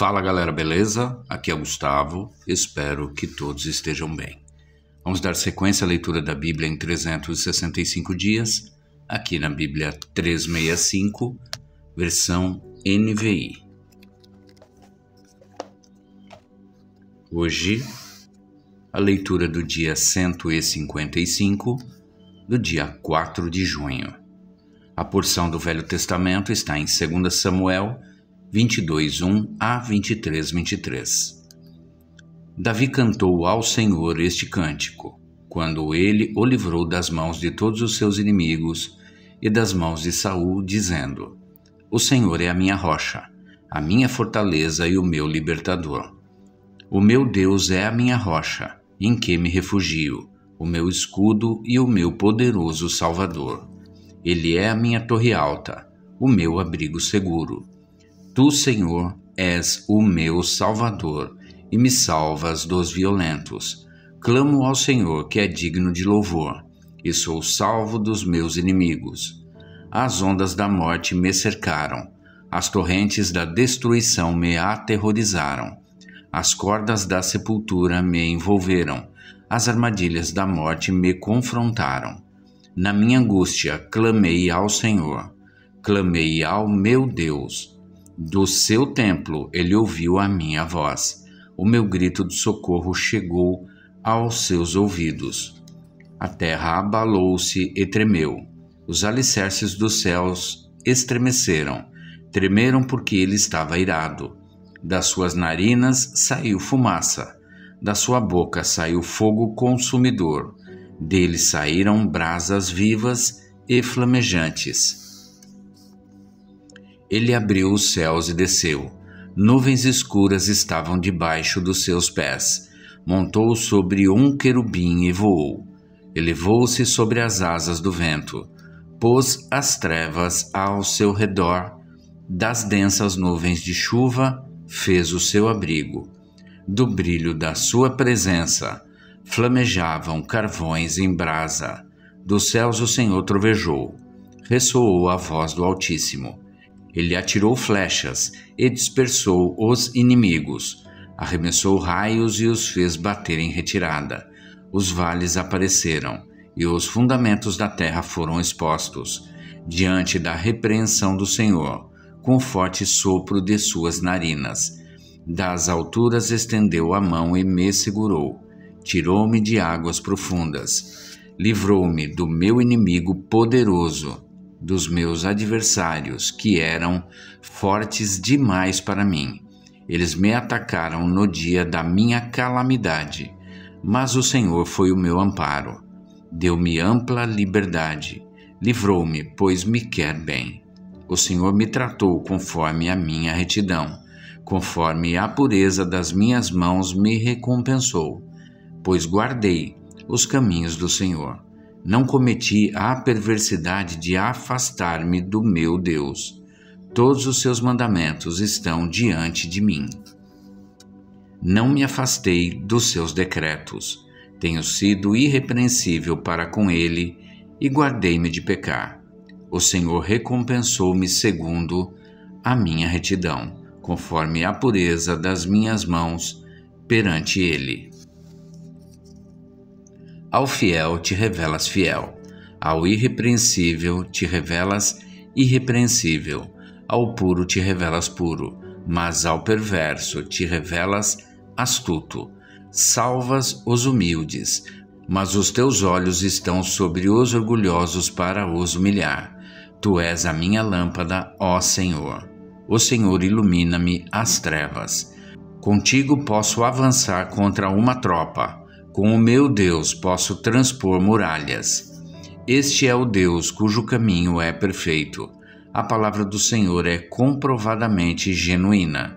Fala galera, beleza? Aqui é o Gustavo, espero que todos estejam bem. Vamos dar sequência à leitura da Bíblia em 365 dias, aqui na Bíblia 365, versão NVI. Hoje, a leitura do dia 155, do dia 4 de junho. A porção do Velho Testamento está em 2 Samuel 22:1 a 23:23. Davi cantou ao Senhor este cântico, quando ele o livrou das mãos de todos os seus inimigos e das mãos de Saul, dizendo: O Senhor é a minha rocha, a minha fortaleza e o meu libertador. O meu Deus é a minha rocha, em que me refugio, o meu escudo e o meu poderoso Salvador. Ele é a minha torre alta, o meu abrigo seguro. Tu, Senhor, és o meu Salvador e me salvas dos violentos. Clamo ao Senhor, que é digno de louvor, e sou salvo dos meus inimigos. As ondas da morte me cercaram, as torrentes da destruição me aterrorizaram. As cordas da sepultura me envolveram, as armadilhas da morte me confrontaram. Na minha angústia, clamei ao Senhor, clamei ao meu Deus. Do seu templo ele ouviu a minha voz. O meu grito de socorro chegou aos seus ouvidos. A terra abalou-se e tremeu. Os alicerces dos céus estremeceram. Tremeram porque ele estava irado. Das suas narinas saiu fumaça. Da sua boca saiu fogo consumidor. Dele saíram brasas vivas e flamejantes. Ele abriu os céus e desceu. Nuvens escuras estavam debaixo dos seus pés. Montou sobre um querubim e voou. Elevou-se sobre as asas do vento. Pôs as trevas ao seu redor. Das densas nuvens de chuva, fez o seu abrigo. Do brilho da sua presença, flamejavam carvões em brasa. Dos céus o Senhor trovejou. Ressoou a voz do Altíssimo. Ele atirou flechas e dispersou os inimigos. Arremessou raios e os fez bater em retirada. Os vales apareceram e os fundamentos da terra foram expostos, diante da repreensão do Senhor, com forte sopro de suas narinas. Das alturas estendeu a mão e me segurou. Tirou-me de águas profundas. Livrou-me do meu inimigo poderoso, dos meus adversários, que eram fortes demais para mim. Eles me atacaram no dia da minha calamidade, mas o Senhor foi o meu amparo. Deu-me ampla liberdade, livrou-me, pois me quer bem. O Senhor me tratou conforme a minha retidão, conforme a pureza das minhas mãos me recompensou, pois guardei os caminhos do Senhor. Não cometi a perversidade de afastar-me do meu Deus. Todos os seus mandamentos estão diante de mim. Não me afastei dos seus decretos. Tenho sido irrepreensível para com ele e guardei-me de pecar. O Senhor recompensou-me segundo a minha retidão, conforme a pureza das minhas mãos perante ele. Ao fiel te revelas fiel, ao irrepreensível te revelas irrepreensível, ao puro te revelas puro, mas ao perverso te revelas astuto. Salvas os humildes, mas os teus olhos estão sobre os orgulhosos para os humilhar. Tu és a minha lâmpada, ó Senhor. O Senhor ilumina-me as trevas. Contigo posso avançar contra uma tropa. Com o meu Deus posso transpor muralhas. Este é o Deus cujo caminho é perfeito. A palavra do Senhor é comprovadamente genuína.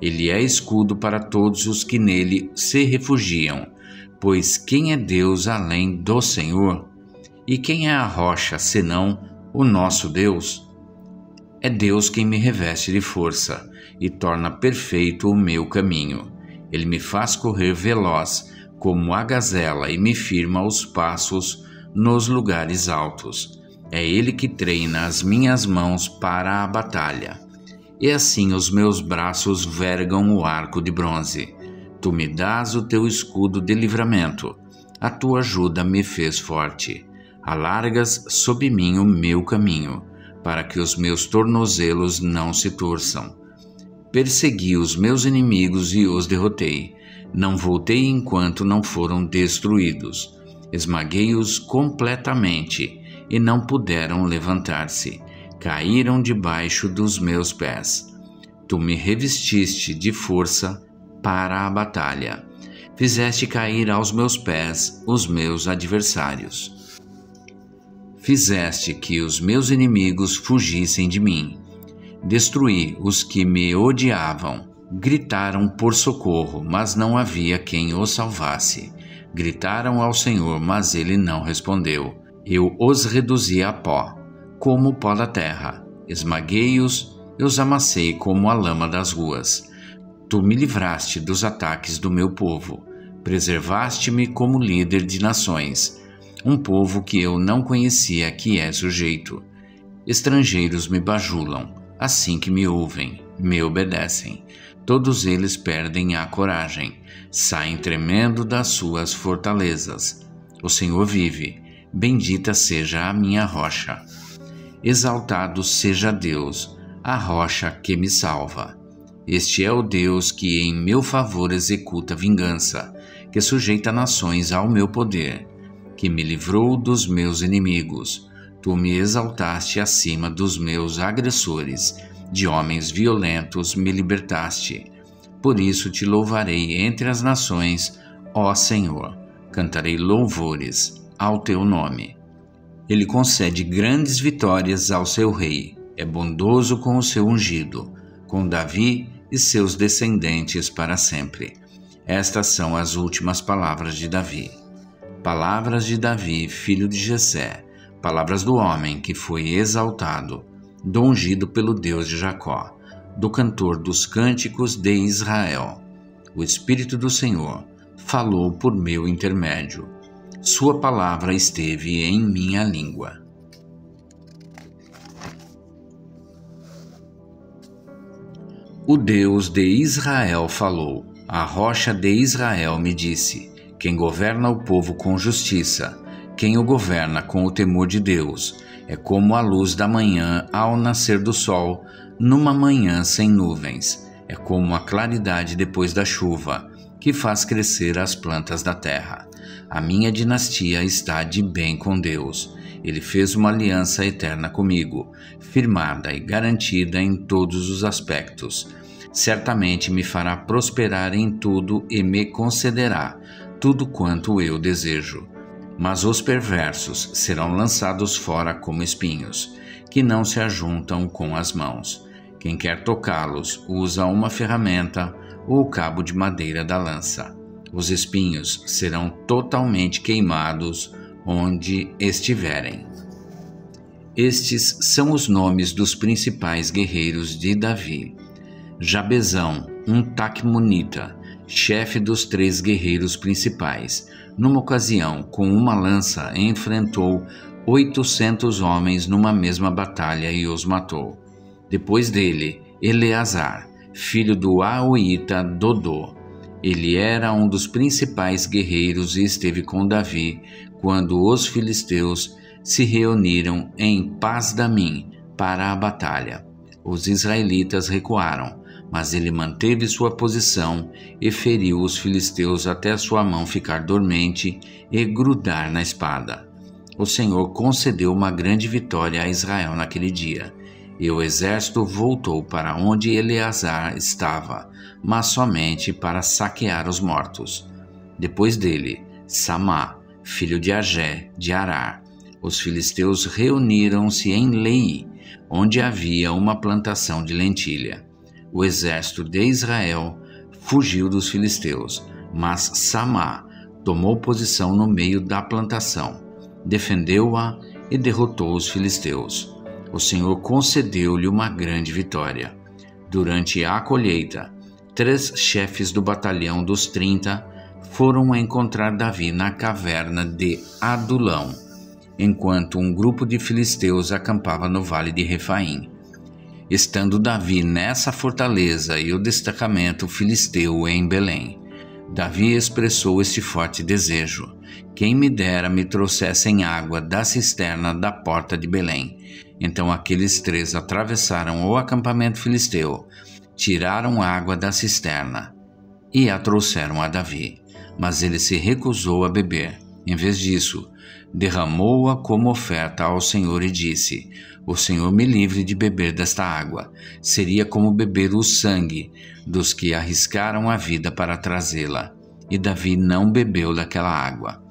Ele é escudo para todos os que nele se refugiam. Pois quem é Deus além do Senhor? E quem é a rocha senão o nosso Deus? É Deus quem me reveste de força e torna perfeito o meu caminho. Ele me faz correr veloz como a gazela e me firma os passos nos lugares altos. É ele que treina as minhas mãos para a batalha. e assim os meus braços vergam o arco de bronze. Tu me dás o teu escudo de livramento, a tua ajuda me fez forte. Alargas sob mim o meu caminho, para que os meus tornozelos não se torçam. Persegui os meus inimigos e os derrotei. Não voltei enquanto não foram destruídos. Esmaguei-os completamente e não puderam levantar-se. Caíram debaixo dos meus pés. Tu me revestiste de força para a batalha. Fizeste cair aos meus pés os meus adversários. Fizeste que os meus inimigos fugissem de mim. Destruí os que me odiavam. Gritaram por socorro, mas não havia quem os salvasse. Gritaram ao Senhor, mas ele não respondeu. Eu os reduzi a pó, como o pó da terra. Esmaguei-os e os amassei como a lama das ruas. Tu me livraste dos ataques do meu povo. Preservaste-me como líder de nações, um povo que eu não conhecia que é sujeito. Estrangeiros me bajulam, assim que me ouvem, me obedecem. Todos eles perdem a coragem, saem tremendo das suas fortalezas. O Senhor vive, bendita seja a minha rocha. Exaltado seja Deus, a rocha que me salva. Este é o Deus que em meu favor executa vingança, que sujeita nações ao meu poder, que me livrou dos meus inimigos. Tu me exaltaste acima dos meus agressores, de homens violentos me libertaste. Por isso te louvarei entre as nações, ó Senhor. Cantarei louvores ao teu nome. Ele concede grandes vitórias ao seu rei, é bondoso com o seu ungido, com Davi e seus descendentes para sempre. Estas são as últimas palavras de Davi. Palavras de Davi, filho de Jessé, palavras do homem que foi exaltado, do ungido pelo Deus de Jacó, do cantor dos cânticos de Israel. O Espírito do Senhor falou por meu intermédio. Sua palavra esteve em minha língua. O Deus de Israel falou. A rocha de Israel me disse: quem governa o povo com justiça, quem o governa com o temor de Deus, é como a luz da manhã ao nascer do sol, numa manhã sem nuvens. É como a claridade depois da chuva, que faz crescer as plantas da terra. A minha dinastia está de bem com Deus. Ele fez uma aliança eterna comigo, firmada e garantida em todos os aspectos. Certamente me fará prosperar em tudo e me concederá tudo quanto eu desejo. Mas os perversos serão lançados fora como espinhos, que não se ajuntam com as mãos. Quem quer tocá-los usa uma ferramenta ou o cabo de madeira da lança. Os espinhos serão totalmente queimados onde estiverem. Estes são os nomes dos principais guerreiros de Davi. Jabezão, um Taqumonita, chefe dos 3 guerreiros principais, numa ocasião, com uma lança, enfrentou 800 homens numa mesma batalha e os matou. Depois dele, Eleazar, filho do Ahoita Dodô. Ele era um dos principais guerreiros e esteve com Davi quando os filisteus se reuniram em Pas-damim para a batalha. Os israelitas recuaram, mas ele manteve sua posição e feriu os filisteus até sua mão ficar dormente e grudar na espada. O Senhor concedeu uma grande vitória a Israel naquele dia, e o exército voltou para onde Eleazar estava, mas somente para saquear os mortos. Depois dele, Samá, filho de Agé, de Arar. Os filisteus reuniram-se em Lei, onde havia uma plantação de lentilha. O exército de Israel fugiu dos filisteus, mas Samá tomou posição no meio da plantação, defendeu-a e derrotou os filisteus. O Senhor concedeu-lhe uma grande vitória. Durante a colheita, 3 chefes do batalhão dos 30 foram encontrar Davi na caverna de Adulão, enquanto um grupo de filisteus acampava no vale de Refaim. estando Davi nessa fortaleza e o destacamento filisteu em Belém. Davi expressou este forte desejo: quem me dera me trouxessem água da cisterna da porta de Belém. Então aqueles 3 atravessaram o acampamento filisteu, tiraram água da cisterna e a trouxeram a Davi. Mas ele se recusou a beber. Em vez disso, derramou-a como oferta ao Senhor e disse: o Senhor me livre de beber desta água. Seria como beber o sangue dos que arriscaram a vida para trazê-la. E Davi não bebeu daquela água.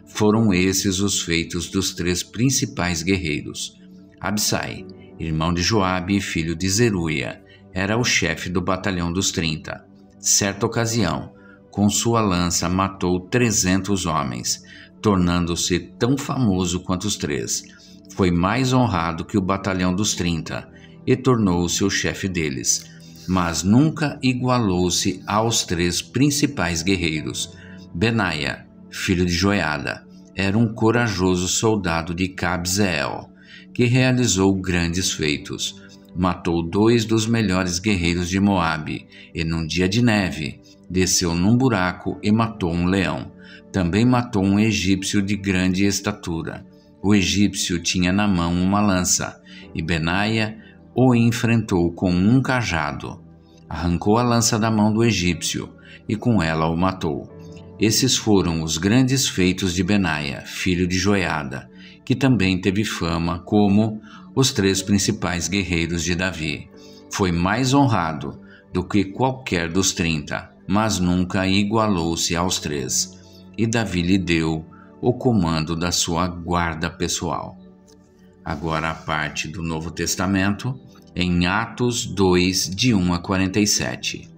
Foram esses os feitos dos 3 principais guerreiros. Absai, irmão de Joabe e filho de Zeruia, era o chefe do batalhão dos 30. Certa ocasião, com sua lança matou 300 homens, tornando-se tão famoso quanto os 3. Foi mais honrado que o batalhão dos 30 e tornou-se o chefe deles, mas nunca igualou-se aos 3 principais guerreiros. Benaia, filho de Joiada, era um corajoso soldado de Cabzeel, que realizou grandes feitos. Matou 2 dos melhores guerreiros de Moabe e, num dia de neve, desceu num buraco e matou um leão. Também matou um egípcio de grande estatura. O egípcio tinha na mão uma lança, e Benaia o enfrentou com um cajado. Arrancou a lança da mão do egípcio, e com ela o matou. Esses foram os grandes feitos de Benaia, filho de Joiada, que também teve fama como os 3 principais guerreiros de Davi. Foi mais honrado do que qualquer dos 30, mas nunca igualou-se aos 3. E Davi lhe deu o comando da sua guarda pessoal. Agora a parte do Novo Testamento, em Atos 2, de 1 a 47.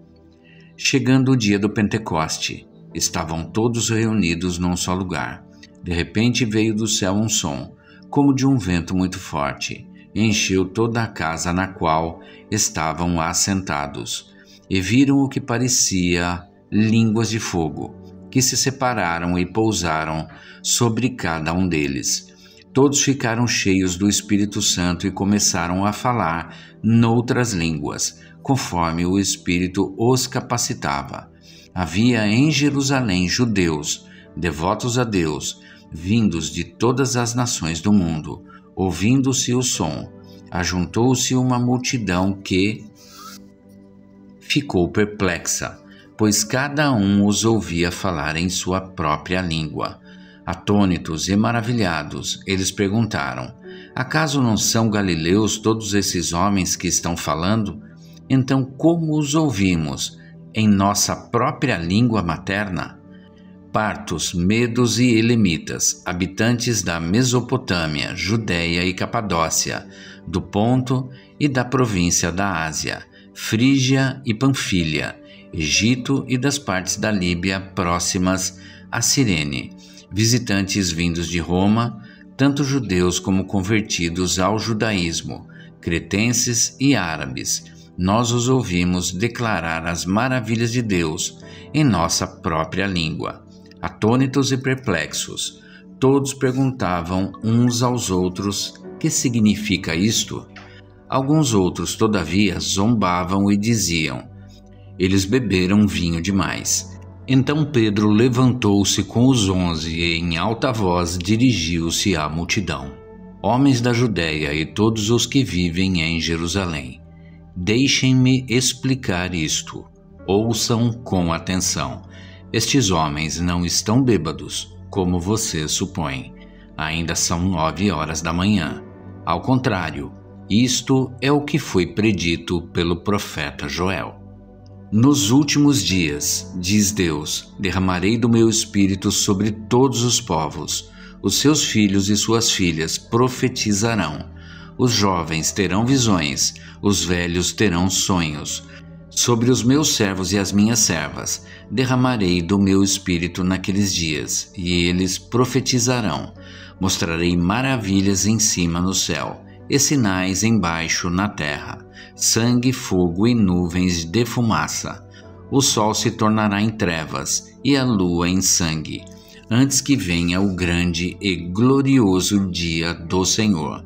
Chegando o dia do Pentecoste, estavam todos reunidos num só lugar. De repente veio do céu um som, como de um vento muito forte, e encheu toda a casa na qual estavam assentados. E viram o que parecia línguas de fogo, que se separaram e pousaram sobre cada um deles. Todos ficaram cheios do Espírito Santo e começaram a falar noutras línguas, conforme o Espírito os capacitava. Havia em Jerusalém judeus, devotos a Deus, vindos de todas as nações do mundo. Ouvindo-se o som, ajuntou-se uma multidão que ficou perplexa, pois cada um os ouvia falar em sua própria língua. Atônitos e maravilhados, eles perguntaram: acaso não são galileus todos esses homens que estão falando? Então como os ouvimos em nossa própria língua materna? Partos, medos e elemitas, habitantes da Mesopotâmia, Judéia e Capadócia, do Ponto e da província da Ásia, Frígia e Panfilha, Egito e das partes da Líbia próximas a Cirene, visitantes vindos de Roma, tanto judeus como convertidos ao judaísmo, cretenses e árabes. Nós os ouvimos declarar as maravilhas de Deus em nossa própria língua. Atônitos e perplexos, todos perguntavam uns aos outros: que significa isto? Alguns outros, todavia, zombavam e diziam: eles beberam vinho demais. Então Pedro levantou-se com os 11 e, em alta voz, dirigiu-se à multidão: homens da Judéia e todos os que vivem em Jerusalém, deixem-me explicar isto. Ouçam com atenção. Estes homens não estão bêbados, como vocês supõem. Ainda são 9 horas da manhã. Ao contrário, isto é o que foi predito pelo profeta Joel. Nos últimos dias, diz Deus, derramarei do meu espírito sobre todos os povos. Os seus filhos e suas filhas profetizarão. Os jovens terão visões, os velhos terão sonhos. Sobre os meus servos e as minhas servas derramarei do meu espírito naqueles dias, e eles profetizarão. Mostrarei maravilhas em cima no céu, e sinais embaixo na terra, sangue, fogo e nuvens de fumaça. O sol se tornará em trevas, e a lua em sangue, antes que venha o grande e glorioso dia do Senhor.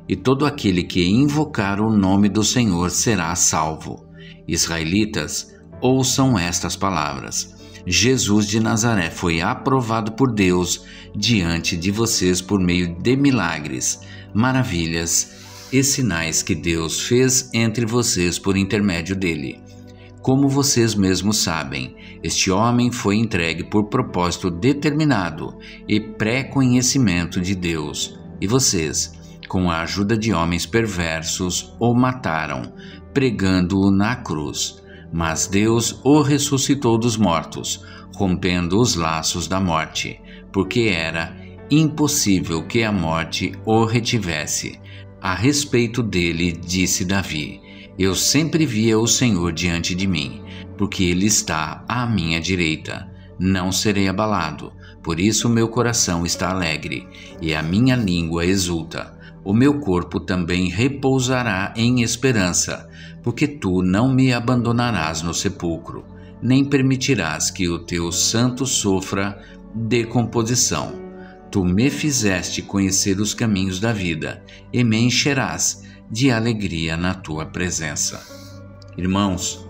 e todo aquele que invocar o nome do Senhor será salvo. Israelitas, ouçam estas palavras. Jesus de Nazaré foi aprovado por Deus diante de vocês por meio de milagres, maravilhas e sinais que Deus fez entre vocês por intermédio dele. Como vocês mesmos sabem, este homem foi entregue por propósito determinado e pré-conhecimento de Deus, e vocês, com a ajuda de homens perversos, o mataram, pregando-o na cruz. Mas Deus o ressuscitou dos mortos, rompendo os laços da morte, porque era impossível que a morte o retivesse. A respeito dele, disse Davi: eu sempre via o Senhor diante de mim, porque ele está à minha direita. Não serei abalado, por isso meu coração está alegre, e a minha língua exulta. O meu corpo também repousará em esperança, porque tu não me abandonarás no sepulcro, nem permitirás que o teu santo sofra decomposição. Tu me fizeste conhecer os caminhos da vida, e me encherás de alegria na tua presença. Irmãos,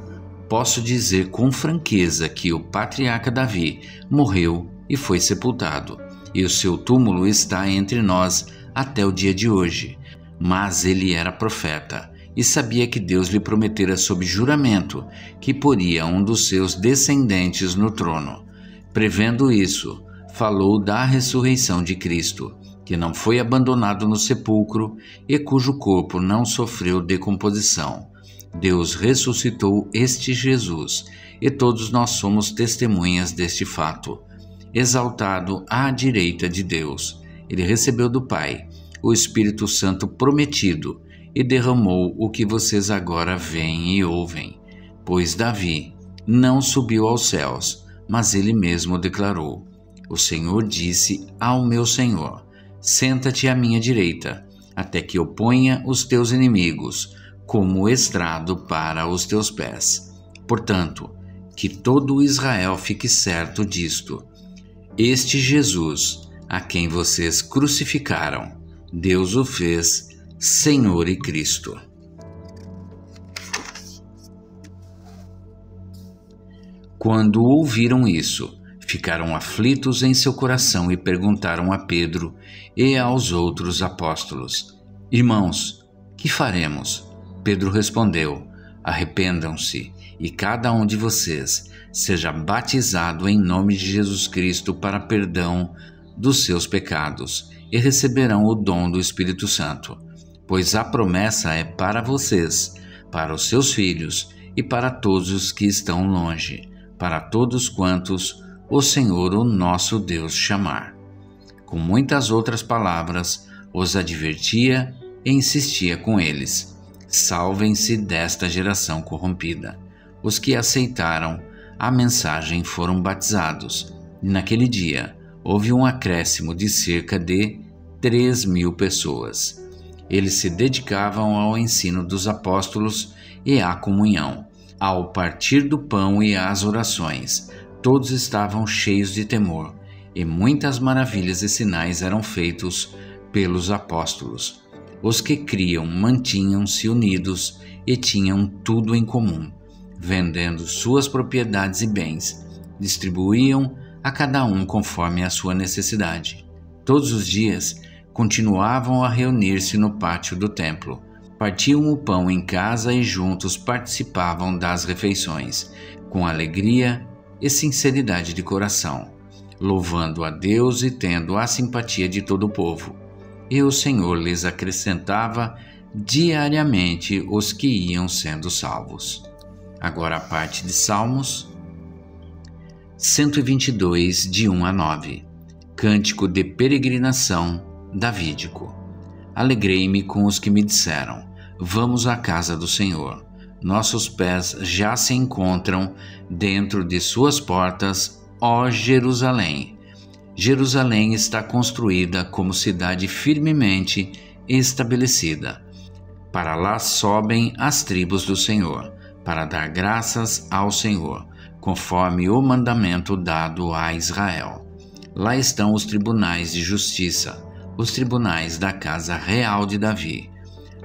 posso dizer com franqueza que o patriarca Davi morreu e foi sepultado, e o seu túmulo está entre nós até o dia de hoje. Mas ele era profeta e sabia que Deus lhe prometera sob juramento que poria um dos seus descendentes no trono. Prevendo isso, falou da ressurreição de Cristo, que não foi abandonado no sepulcro e cujo corpo não sofreu decomposição. Deus ressuscitou este Jesus, e todos nós somos testemunhas deste fato. Exaltado à direita de Deus, ele recebeu do Pai o Espírito Santo prometido e derramou o que vocês agora veem e ouvem. Pois Davi não subiu aos céus, mas ele mesmo declarou: o Senhor disse ao meu Senhor: senta-te à minha direita, até que eu ponha os teus inimigos como estrado para os teus pés. Portanto, que todo Israel fique certo disto: este Jesus, a quem vocês crucificaram, Deus o fez Senhor e Cristo. Quando ouviram isso, ficaram aflitos em seu coração e perguntaram a Pedro e aos outros apóstolos: irmãos, que faremos? Pedro respondeu: arrependam-se e cada um de vocês seja batizado em nome de Jesus Cristo para perdão dos seus pecados, e receberão o dom do Espírito Santo, pois a promessa é para vocês, para os seus filhos e para todos os que estão longe, para todos quantos o Senhor, o nosso Deus, chamar. Com muitas outras palavras, os advertia e insistia com eles: salvem-se desta geração corrompida. Os que aceitaram a mensagem foram batizados, e naquele dia houve um acréscimo de cerca de 3.000 pessoas. Eles se dedicavam ao ensino dos apóstolos e à comunhão, ao partir do pão e às orações. Todos estavam cheios de temor, e muitas maravilhas e sinais eram feitos pelos apóstolos. Os que criam mantinham-se unidos e tinham tudo em comum, vendendo suas propriedades e bens, distribuíam a cada um conforme a sua necessidade. Todos os dias continuavam a reunir-se no pátio do templo, partiam o pão em casa e juntos participavam das refeições, com alegria e sinceridade de coração, louvando a Deus e tendo a simpatia de todo o povo. E o Senhor lhes acrescentava diariamente os que iam sendo salvos. Agora a parte de Salmos 122, de 1 a 9. Cântico de peregrinação davídico. Alegrei-me com os que me disseram: vamos à casa do Senhor. Nossos pés já se encontram dentro de suas portas, ó Jerusalém. Jerusalém está construída como cidade firmemente estabelecida. Para lá sobem as tribos do Senhor, para dar graças ao Senhor, conforme o mandamento dado a Israel. Lá estão os tribunais de justiça, os tribunais da casa real de Davi.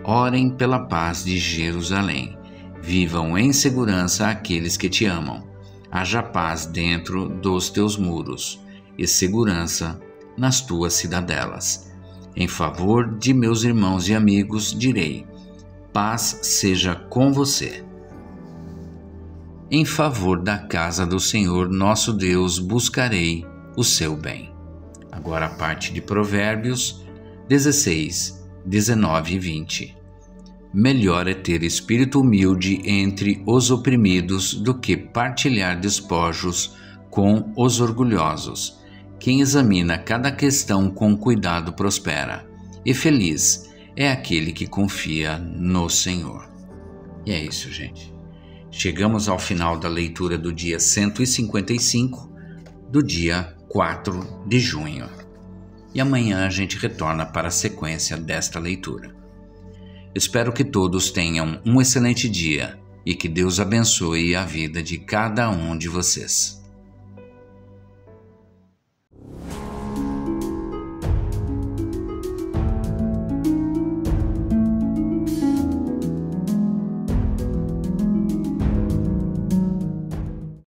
Orem pela paz de Jerusalém. Vivam em segurança aqueles que te amam. Haja paz dentro dos teus muros e segurança nas tuas cidadelas. Em favor de meus irmãos e amigos, direi: paz seja com você. Em favor da casa do Senhor nosso Deus, buscarei o seu bem. Agora a parte de Provérbios 16, 19 e 20. Melhor é ter espírito humilde entre os oprimidos do que partilhar despojos com os orgulhosos. Quem examina cada questão com cuidado prospera, e feliz é aquele que confia no Senhor. E é isso, gente. Chegamos ao final da leitura do dia 155, do dia 4 de junho. E amanhã a gente retorna para a sequência desta leitura. Espero que todos tenham um excelente dia e que Deus abençoe a vida de cada um de vocês.